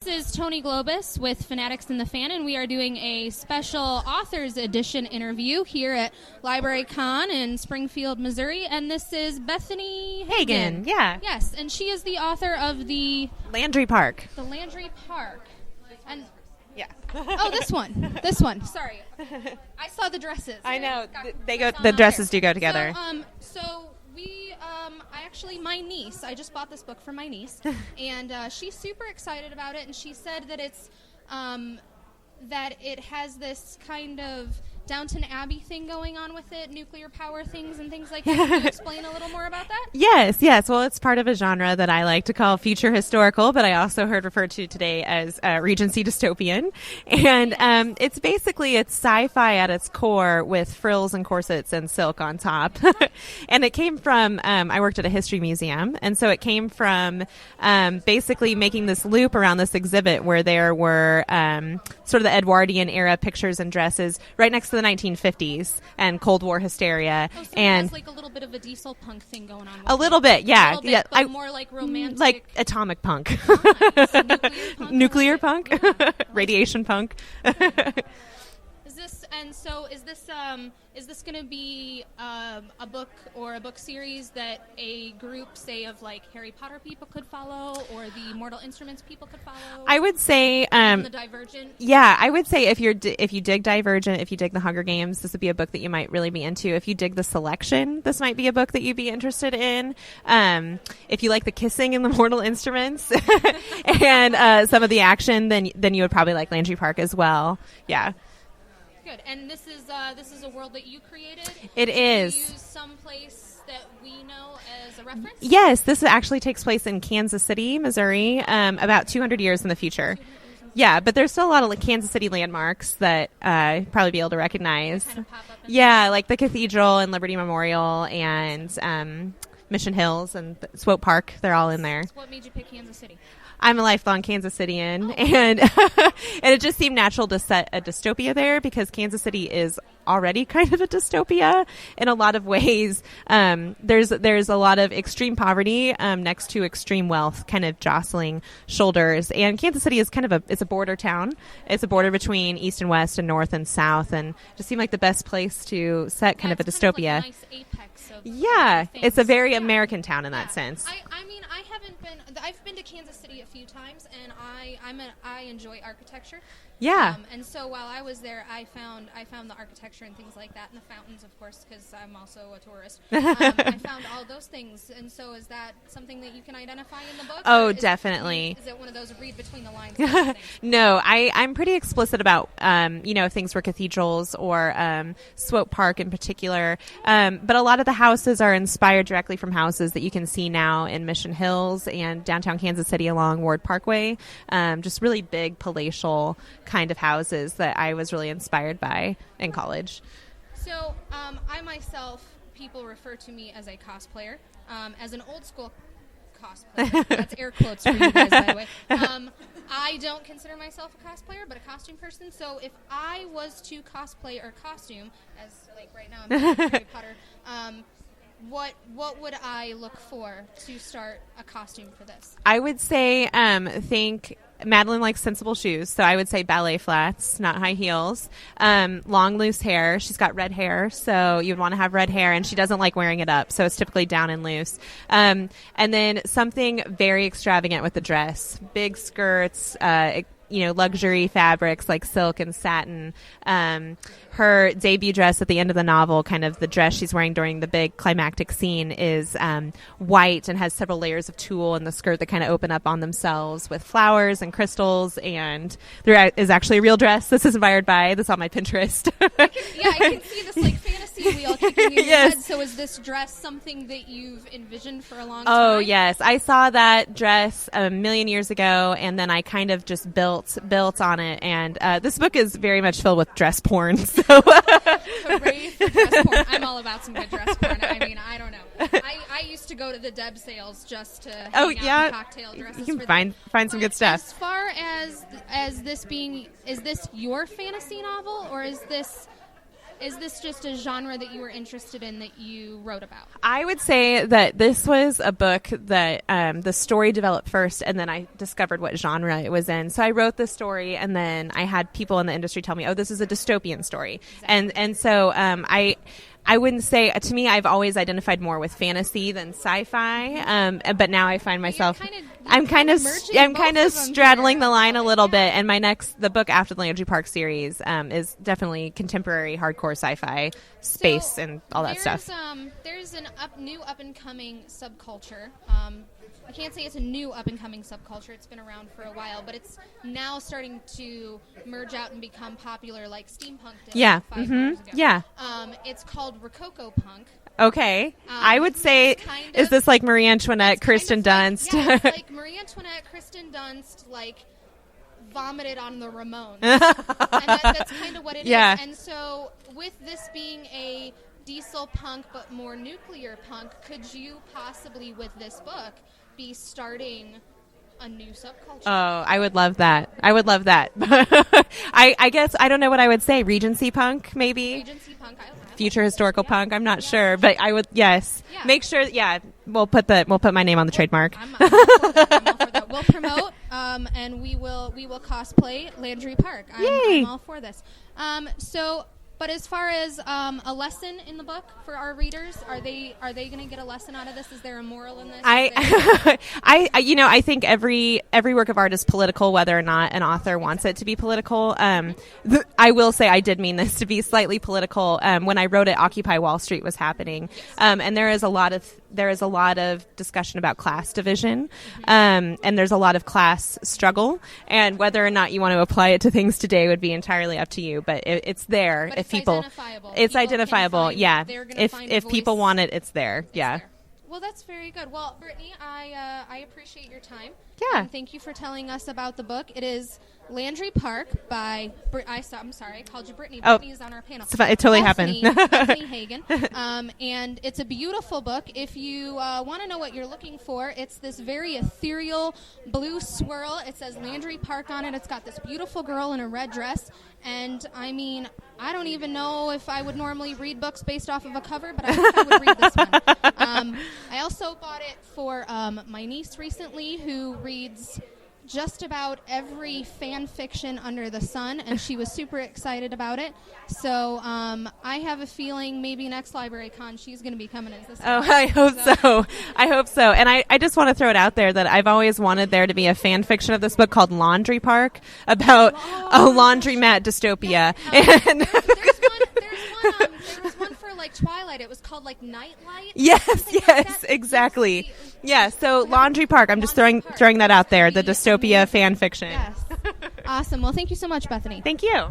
This is Toni Globus with Fanatics and the Fan, and we are doing a special authors edition interview here at Library Con in Springfield, Missouri. And this is Bethany Hagen. Yeah. Yes, and she is the author of the Landry Park. The Landry Park. And yeah. Oh, this one. This one. Sorry. I saw the dresses. I know. The dresses do go together. So my niece, I just bought this book for my niece, and she's super excited about it, and she said that it's, that it has this kind of Downton Abbey thing going on with it, nuclear power things and things like that. Can you explain a little more about that? Yes. Well, it's part of a genre that I like to call future historical, but I also heard referred to today as Regency dystopian. And it's sci-fi at its core with frills and corsets and silk on top. And it came from, I worked at a history museum, and so it came from basically making this loop around this exhibit where there were sort of the Edwardian era pictures and dresses right next to the 1950s and Cold War hysteria. Oh, so and it has like a little bit of a diesel punk thing going on. A little bit, yeah. But more like romantic. Like atomic punk. Nice. Nuclear punk. Yeah. Radiation punk. Is this going to be a book or a book series that a group, say, of like Harry Potter people could follow, or the Mortal Instruments people could follow? I would say the Divergent. Yeah, I would say if you dig Divergent, if you dig the Hunger Games, this would be a book that you might really be into. If you dig the Selection, this might be a book that you'd be interested in. If you like the kissing in the Mortal Instruments and some of the action, then you would probably like Landry Park as well. Yeah. Good. And this is a world that you created? It is. Do you use some place that we know as a reference? Yes, this actually takes place in Kansas City, Missouri, about 200 years in the future. Yeah, but there's still a lot of Kansas City landmarks that probably be able to recognize. Kind of pop up like the Cathedral and Liberty Memorial and Mission Hills and Swope Park. They're all in there. So what made you pick Kansas City? I'm a lifelong Kansas Cityan, and it just seemed natural to set a dystopia there because Kansas City is already kind of a dystopia in a lot of ways. There's a lot of extreme poverty next to extreme wealth, kind of jostling shoulders. And Kansas City is it's a border town. It's a border between east and west and north and south, and it just seemed like the best place to set kind of a dystopia. Kind of like a nice apex of it's a very American town in that sense. I've been to Kansas City a few times, and I enjoy architecture. Yeah. And so while I was there, I found the architecture and things like that, and the fountains, of course, because I'm also a tourist. I found all those things. And so is that something that you can identify in the book? Oh, definitely. Is it one of those read between the lines kind of things? No, I'm pretty explicit about, things for cathedrals or Swope Park in particular. But a lot of the houses are inspired directly from houses that you can see now in Mission Hills and downtown Kansas City along Ward Parkway. Just really big palatial kind of houses that I was really inspired by in college. So I myself, people refer to me as a cosplayer, as an old school cosplayer. That's air quotes for you guys, by the way. I don't consider myself a cosplayer, but a costume person. So if I was to cosplay or costume, as like right now I'm playing Harry Potter, what would I look for to start a costume for this? I would say think Madeline likes sensible shoes, so I would say ballet flats, not high heels. Long, loose hair. She's got red hair, so you'd want to have red hair, and she doesn't like wearing it up, so it's typically down and loose. And then something very extravagant with the dress. Big skirts, luxury fabrics like silk and satin. Her debut dress at the end of the novel, kind of the dress she's wearing during the big climactic scene, is white and has several layers of tulle in the skirt that kind of open up on themselves with flowers and crystals. And there is actually a real dress. This is inspired by this on my Pinterest. I can see this like fantasy wheel kicking in your head. So is this dress something that you've envisioned for a long time? Oh, yes. I saw that dress a million years ago, and then I kind of just built on it. And this book is very much filled with dress porn. So hooray for dress porn. I'm all about some good dress porn. I mean, I don't know. I used to go to the Deb sales just to hang out in cocktail dresses. You can find some good stuff. As far as this being, is this your fantasy novel, or is this is this just a genre that you were interested in that you wrote about? I would say that this was a book that the story developed first, and then I discovered what genre it was in. So I wrote the story, and then I had people in the industry tell me, oh, this is a dystopian story. Exactly. And so I wouldn't say, to me, I've always identified more with fantasy than sci-fi. But now I find myself, I'm kind of straddling the line a little bit. And the book after the Landry Park series, is definitely contemporary hardcore sci-fi space and all that stuff. There's a new up and coming subculture. I can't say it's a new up-and-coming subculture. It's been around for a while, but it's now starting to merge out and become popular like steampunk did 5 years ago. Yeah. It's called Rococo punk. Okay. I would say, is this like Marie Antoinette, Kirsten Dunst? Yeah, it's like Marie Antoinette, Kirsten Dunst, like vomited on the Ramones. And that's kind of what it is. And so with this being a diesel punk but more nuclear punk, could you possibly, with this book, be starting a new subculture? Oh, I would love that. I guess I don't know what I would say. Regency punk, maybe. Regency punk. Future historical punk. I'm not sure, but I would. Yes. Yeah. Make sure. Yeah, we'll put my name on the trademark. I'm all for that. We'll promote, and we will cosplay Landry Park. I'm all for this. But as far as a lesson in the book for our readers, are they going to get a lesson out of this? Is there a moral in this? I think every work of art is political, whether or not an author wants it to be political. I will say I did mean this to be slightly political. When I wrote it, Occupy Wall Street was happening, and there is a lot of discussion about class division, and there's a lot of class struggle, and whether or not you want to apply it to things today would be entirely up to you. But it's there. But it's identifiable. Yeah. If people want it, it's there. Yeah. Well, that's very good. Well, Brittany, I appreciate your time. Yeah. And thank you for telling us about the book. It is Landry Park by I'm sorry, I called you Brittany. Brittany is on our panel. It totally happened. Bethany Hagen. And it's a beautiful book. If you want to know what you're looking for, it's this very ethereal blue swirl. It says Landry Park on it. It's got this beautiful girl in a red dress. And, I mean, I don't even know if I would normally read books based off of a cover, but I think I would read this one. I also bought it for my niece recently, who reads just about every fan fiction under the sun, and she was super excited about it. So I have a feeling maybe next Library Con she's going to be coming as this. Oh, I hope so. I hope so. And I just want to throw it out there that I've always wanted there to be a fan fiction of this book called Landry Park about a laundromat dystopia. Yes. There was one for like Twilight. It was called like Nightlight. Yes, exactly. Yeah, so Landry Park, I'm just throwing that out there, the dystopia fan fiction. Yes. Awesome. Well, thank you so much, Bethany. Thank you.